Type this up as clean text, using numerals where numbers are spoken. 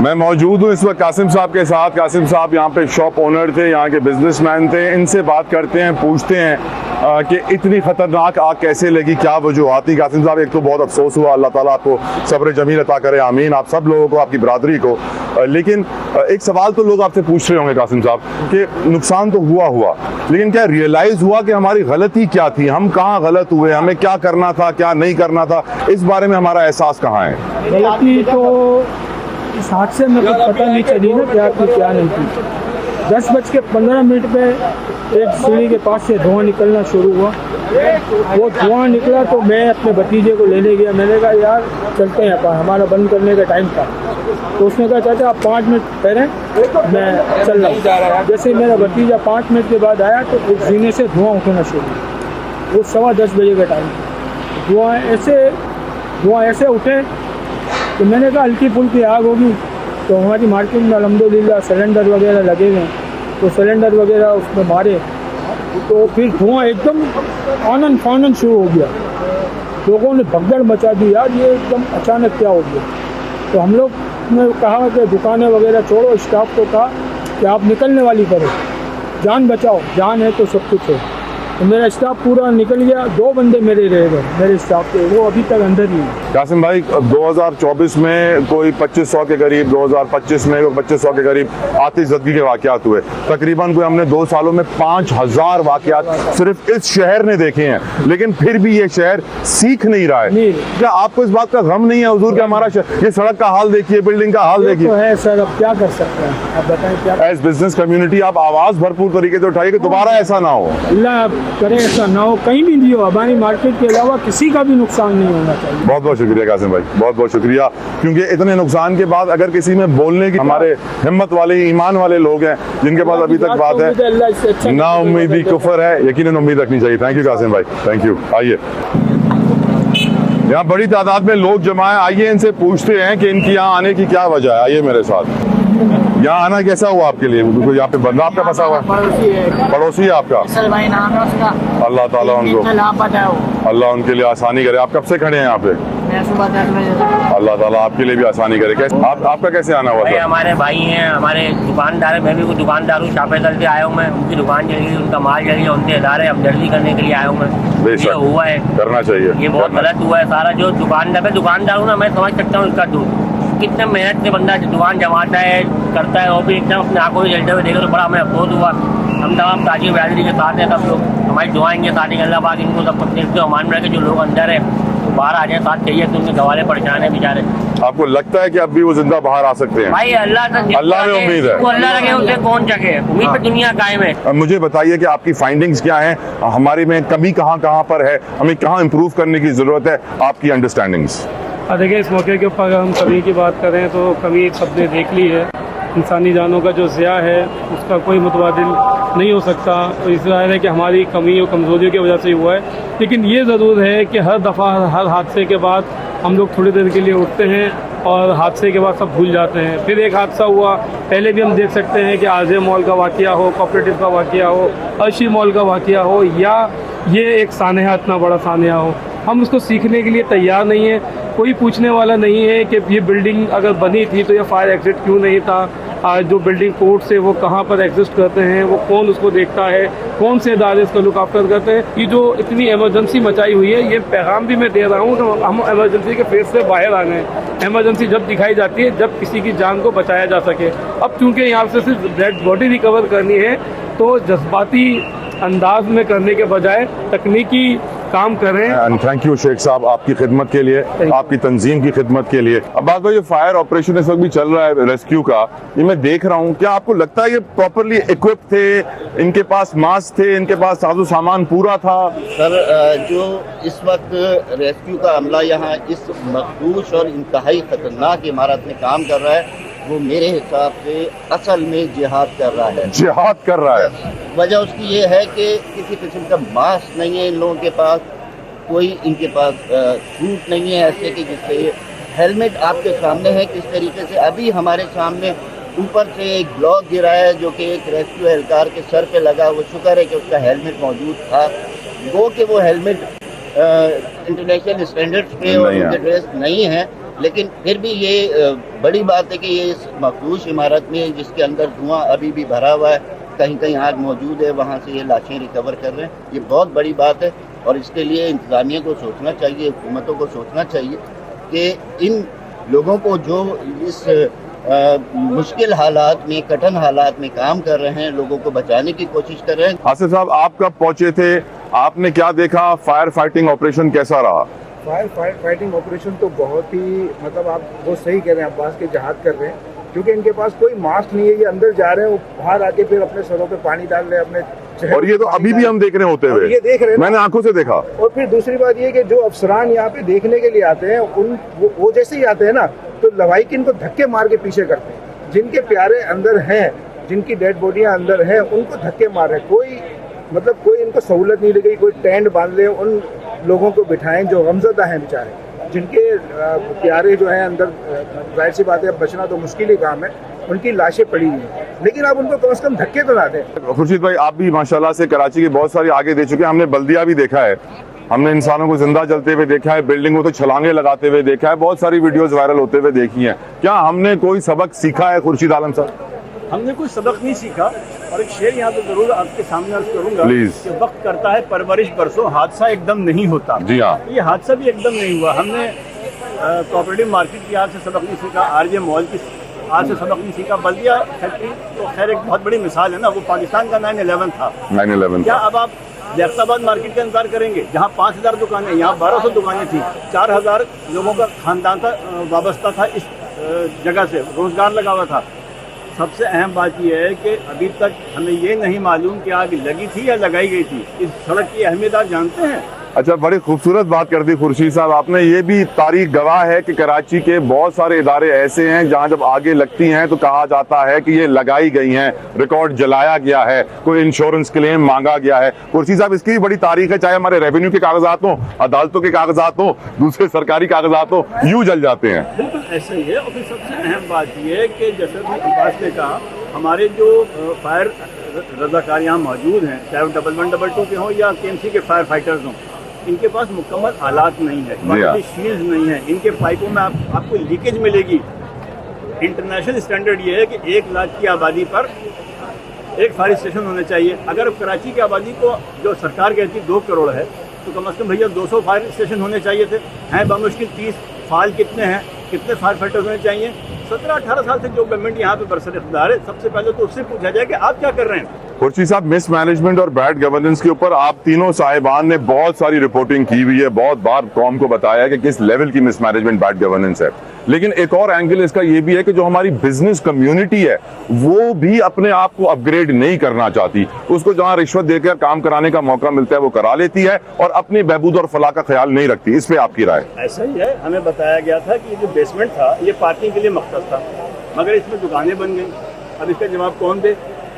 मैं मौजूद हूँ इस वक्त कासिम साहब के साथ। कासिम साहब यहाँ पे शॉप ओनर थे, यहाँ के बिजनेसमैन थे। इनसे बात करते हैं, पूछते हैं कि इतनी खतरनाक आग कैसे लगी, क्या वजूहात थी। कासिम साहब, एक तो बहुत अफसोस हुआ, अल्लाह ताला आपको सब्र जमील अता करे, आमीन, आप सब लोगों को, आपकी बरादरी को। लेकिन एक सवाल तो लोग आपसे पूछ रहे होंगे कासिम साहब कि नुकसान तो हुआ, लेकिन क्या रियलाइज हुआ कि हमारी गलती क्या थी, हम कहाँ गलत हुए, हमें क्या करना था, क्या नहीं करना था, इस बारे में हमारा एहसास कहाँ है? गलती तो इस हादसे में कुछ पता नहीं चली ना, क्या थी क्या नहीं थी। 10:15 पे एक सीढ़ी के पास से धुआं निकलना शुरू हुआ। वो धुआं निकला तो मैं अपने भतीजे को लेने गया। मैंने कहा यार चलते हैं, हमारा बंद करने का टाइम था। तो उसने कहा चाचा आप 5 मिनट ठहरें, मैं चल रहा हूँ। जैसे मेरा भतीजा 5 मिनट के बाद आया तो एक सीने से धुआं उठना शुरू हुआ। वो 10:15 बजे का टाइम। धुआं ऐसे उठे तो मैंने कहा हल्की फुल्की आग होगी। तो हमारी मार्केट में अल्हम्दुलिल्लाह सिलेंडर वगैरह लगे हुए हैं, तो सिलेंडर वगैरह उसमें मारे तो फिर धुआं एकदम आनन फानन शुरू हो गया। लोगों ने भगदड़ मचा दी, यार ये एकदम अचानक क्या हो गया। तो हम लोग ने कहा कि दुकानें वगैरह छोड़ो, स्टाफ को कहा कि आप निकलने वाली करो, जान बचाओ, जान है तो सब कुछ है। तो मेरा स्टाफ पूरा निकल गया। 2 बंदे मेरे रह गए, मेरे स्टाफ के, वो अभी तक अंदर ही है। कासिम भाई, 2024 में कोई 2500 के करीब, 2025 में 2500 के करीब आतिशज़दगी के वाक़यात हुए। तकरीबन कोई हमने 2 सालों में 5000 वाक़यात सिर्फ इस शहर ने देखे हैं, लेकिन फिर भी ये शहर सीख नहीं रहा है। क्या आपको इस बात का गम नहीं है हुजूर कि हमारा ये सड़क का हाल देखिए, बिल्डिंग का हाल देखिए? तो है सर, अब क्या कर सकते हैं, आप बताएं क्या। एज बिजनेस कम्युनिटी आप आवाज़ भरपूर तरीके से उठाइए कि दोबारा ऐसा ना हो। अल्लाह करे ऐसा ना हो, कहीं भी नहीं हो। हमारी मार्केट के अलावा किसी का भी नुकसान नहीं होना चाहिए। बहुत बहुत शुक्रिया कासिम भाई, बहुत बहुत शुक्रिया। क्योंकि इतने नुकसान के बाद अगर किसी में बोलने की, हमारे हिम्मत वाले, ईमान वाले लोग हैं जिनके पास अभी तक बात है, ना उम्मीदी कुफर है, यकीनन उम्मीद रखनी चाहिए। थैंक यू कासिम भाई, थैंक यू। आइए, यहाँ बड़ी तादाद में लोग जमा है, आइए इनसे पूछते हैं कि इनकी यहाँ आने की क्या वजह है। आइए मेरे साथ। यहाँ आना कैसा हुआ आपके लिए? यहाँ पे बंदा आपका फंसा हुआ है? पड़ोसी है आपका? भाई नाम है उसका। अल्लाह ताला उनको, आप बताओ, अल्लाह उनके लिए आसानी करे। आप कब से खड़े हैं यहाँ पे? मैं सुबह 10 बजे से। अल्लाह ताला आपके लिए भी आसानी करे। कैसे आपका कैसे आना हुआ भाई था? हमारे भाई हैं, हमारे दुकानदार है, मैं भी कोई दुकानदार हूँ, छापे करके आया हूँ मैं। उनकी दुकान चली गई, उनका माल चल गया, उनसे इदारे हमदर्दी करने के लिए आया हूँ मैं। ये हुआ है, करना चाहिए, ये बहुत गलत हुआ है। सारा जो दुकानदार हूँ ना, मैं समझ सकता हूँ इसका दूर कितने मेहनत से बंदा दुकान जमाता है, करता है, और भी एकदम अपने आंखों से जलते हुए देखो तो बड़ा हमें अफसोस हुआ। हम तमाम ताजी बरादरी के साथ हैं, सब लोग हमारी दुआएं के साथ, अल्लाह पाक इनको सब कुछ देखते हो मान रहे। जो लोग अंदर है वो बाहर आ जाए, साथ चाहिए तो उनके गवाले परेशान है बेचारे। आपको लगता है कि अब भी वो जिंदा बाहर आ सकते हैं? भाई अल्लाह में उम्मीद है, अल्लाह रखे उसे कौन जगे, उम्मीद पे दुनिया कायम है। मुझे बताइए कि आपकी फाइंडिंग्स क्या हैं, हमारे में कमी कहाँ पर है, हमें कहाँ इम्प्रूव करने की जरूरत है, आपकी अंडरस्टैंडिंग्स। देखिए, इस मौके के ऊपर अगर हम कमी की बात करें तो कमी सबने देख ली है। इंसानी जानों का जो ज़िया है उसका कोई मुतबादिल नहीं हो सकता। तो इस ज़ाहिर है कि हमारी कमी और कमज़ोरियों की वजह से हुआ है। लेकिन ये ज़रूर है कि हर दफ़ा हर हादसे के बाद हम लोग थोड़ी देर के लिए उठते हैं और हादसे के बाद सब भूल जाते हैं। फिर एक हादसा हुआ, पहले भी हम देख सकते हैं कि आरजे मॉल का वाक़या हो, कोऑपरेटिव का वाक़या हो, अर्शी मॉल का वाक़या हो, या ये एक सानहा इतना बड़ा सानहा हो, हम उसको सीखने के लिए तैयार नहीं है। कोई पूछने वाला नहीं है कि ये बिल्डिंग अगर बनी थी तो ये फायर एग्जिट क्यों नहीं था। आज जो बिल्डिंग कोड से वो कहाँ पर एग्जिस्ट करते हैं, वो कौन उसको देखता है, कौन से इदारे इसका लुक आफ्टर करते हैं। ये जो इतनी इमरजेंसी मचाई हुई है, ये पैगाम भी मैं दे रहा हूँ कि हम इमरजेंसी के फेज से बाहर आ गए। इमरजेंसी जब दिखाई जाती है जब किसी की जान को बचाया जा सके। अब चूँकि यहाँ से सिर्फ डेड बॉडी रिकवर करनी है तो जज्बाती अंदाज में करने के बजाय तकनीकी काम करें। एंड थैंक यू शेख साहब, आपकी खिदमत के लिए, आपकी तंजीम की खिदमत के लिए। अब बात ये फायर ऑपरेशन इस वक्त भी चल रहा है रेस्क्यू का, ये मैं देख रहा हूँ, क्या आपको लगता है ये प्रॉपरली इक्विप थे, इनके पास मास्क थे, इनके पास साजो सामान पूरा था? सर, जो इस वक्त रेस्क्यू का अमला यहाँ इस मखदूश और इंतहाई खतरनाक इमारत में काम कर रहा है, वो मेरे हिसाब से असल में जिहाद कर रहा है। जिहाद कर रहा है। वजह उसकी ये है कि किसी किस्म का मास्क नहीं है इन लोगों के पास, कोई इनके पास सूट नहीं है ऐसे कि जिससे, हेलमेट आपके सामने है किस तरीके से। अभी हमारे सामने ऊपर से एक ब्लॉक गिरा है जो कि एक रेस्क्यू एहलकार के सर पे लगा। वो शुक्र है कि उसका हेलमेट मौजूद था, वो कि वो हेलमेट इंटरनेशनल स्टैंडर्ड्स पे और उनके ड्रेस नहीं है, लेकिन फिर भी ये बड़ी बात है कि ये इस मखदूश इमारत में जिसके अंदर धुआं अभी भी भरा हुआ है, कहीं कहीं आग मौजूद है, वहाँ से ये लाशें रिकवर कर रहे हैं, ये बहुत बड़ी बात है। और इसके लिए इंतज़ामिया को सोचना चाहिए, हुकूमतों को सोचना चाहिए कि इन लोगों को जो इस मुश्किल हालात में, कठिन हालात में काम कर रहे हैं, लोगों को बचाने की कोशिश कर रहे हैं। आसिफ साहब, आप कब पहुंचे थे, आपने क्या देखा, फायर फाइटिंग ऑपरेशन कैसा रहा? फायर फाइटिंग ऑपरेशन तो बहुत ही, मतलब आप वो सही कह रहे हैं, अब्बास के जहाद कर रहे हैं, क्योंकि इनके पास कोई मास्क नहीं है। ये अंदर जा रहे हैं, वो बाहर आके फिर अपने सरों पे पानी डाल रहे हैं, अपने चेहरे और ये तो पे पानी अभी भी डाल हम देख रहे होते और हुए, ये देख रहे हैं ना। मैंने आंखों से देखा। और फिर दूसरी बात ये कि जो अफसरान यहाँ पे देखने के लिए आते हैं, वो जैसे ही आते हैं ना, तो लवाहिकीन को धक्के मार के पीछे करते हैं। जिनके प्यारे अंदर हैं, जिनकी डेड बॉडियाँ अंदर हैं, उनको धक्के मार रहे हैं। कोई इनको सहूलत नहीं लगी, कोई टेंट बांध ले, उन लोगों को बिठाएं जो गमज़दा हैं बेचारे, जिनके प्यारे जो हैं अंदर। जाहिर सी बात है, अब बचना तो मुश्किल ही काम है, उनकी लाशें पड़ी हुई हैं, लेकिन आप उनको कम से कम धक्के तो ना दें। खुर्शीद भाई, आप भी माशाल्लाह से कराची के बहुत सारे आगे दे चुके हैं, हमने बल्दिया भी देखा है, हमने इंसानों को जिंदा जलते हुए देखा है, बिल्डिंगों तो छलांगे लगाते हुए देखा है, बहुत सारी वीडियोस वायरल होते हुए देखी हैं। क्या हमने कोई सबक सीखा है खुर्शीद आलम साहब? हमने कोई सबक नहीं सीखा, और एक शेर यहाँ पे जरूर आपके सामने अर्ज करूंगा Please. कि वक्त करता है परवरिश बरसों, हादसा एकदम नहीं होता। जी हाँ। ये हादसा भी एकदम नहीं हुआ। हमने कोऑपरेटिव मार्केट की आग से सबक नहीं सीखा, आरजे मॉल की आग से सबक नहीं सीखा। बल्दिया फैक्ट्री तो खैर एक बहुत बड़ी मिसाल है ना, वो पाकिस्तान का 9/11 था। 9/11 क्या अब आप जैक्साबाद मार्केट का इंतजार करेंगे, जहाँ 5000 दुकानें, यहाँ 1200 दुकानें थी, 4000 लोगों का खानदान था, वाबस्ता था इस जगह से, रोजगार लगा हुआ था। सबसे अहम बात यह है कि अभी तक हमें ये नहीं मालूम कि आग लगी थी या लगाई गई थी। इस सड़क की अहमियत आप जानते हैं? अच्छा, बड़ी खूबसूरत बात कर दी खुर्शीद साहब आपने। ये भी तारीख गवाह है कि कराची के बहुत सारे इदारे ऐसे हैं जहां जब आगे लगती हैं तो कहा जाता है कि ये लगाई गई हैं, रिकॉर्ड जलाया गया है, कोई इंश्योरेंस क्लेम मांगा गया है। खुर्शीद साहब, इसकी भी बड़ी तारीख है, चाहे हमारे रेवेन्यू के कागजात हो, अदालतों के कागजात हो, दूसरे सरकारी कागजात हो, यूं जल जाते हैं। बिल्कुल ऐसा ही है। और फिर सबसे अहम बात यह है कि जैसे अब्बास ने कहा, हमारे जो फायर रजाकार यहाँ मौजूद हैं, चाहे वो 1112 के हों या KMC के फायर फाइटर्स हों, इनके पास मुकम्मल आलात नहीं है, शील्ड नहीं है, इनके पाइपों में आपको लीकेज मिलेगी। इंटरनेशनल स्टैंडर्ड ये है कि 1 लाख की आबादी पर एक फायर स्टेशन होने चाहिए। अगर कराची की आबादी को जो सरकार कहती है 2 करोड़ है, तो कम से कम भैया 200 फायर स्टेशन होने चाहिए थे। हैं बामुश्किल 30, फाइल कितने हैं, कितने फायर फाइटर्स होने चाहिए? 17-18 साल से जो गवर्नमेंट यहाँ पे बरसर इख्तियार है, सबसे पहले तो उससे पूछा जाए कि आप क्या कर रहे हैं। खुर्शीद साहब, मिस मैनेजमेंट और बैड गवर्नेंस के ऊपर आप तीनों साहिबान ने बहुत सारी रिपोर्टिंग की हुई है, बहुत बार कौम को बताया है कि किस लेवल की मिस मैनेजमेंट, बैड गवर्नेंस है। लेकिन एक और एंगल इसका ये भी है कि जो हमारी बिजनेस कम्युनिटी है वो भी अपने आप को अपग्रेड नहीं करना चाहती। उसको जहां रिश्वत देकर काम कराने का मौका मिलता है वो करा लेती है और अपनी बहबूद और फलाह का ख्याल नहीं रखती। इस पे आपकी राय? ऐसा ही है। हमें बताया गया था कि ये जो बेसमेंट था ये पार्किंग के लिए मखसस था, मगर इसमें दुकानें बन गई। अब इसका जवाब कौन दे?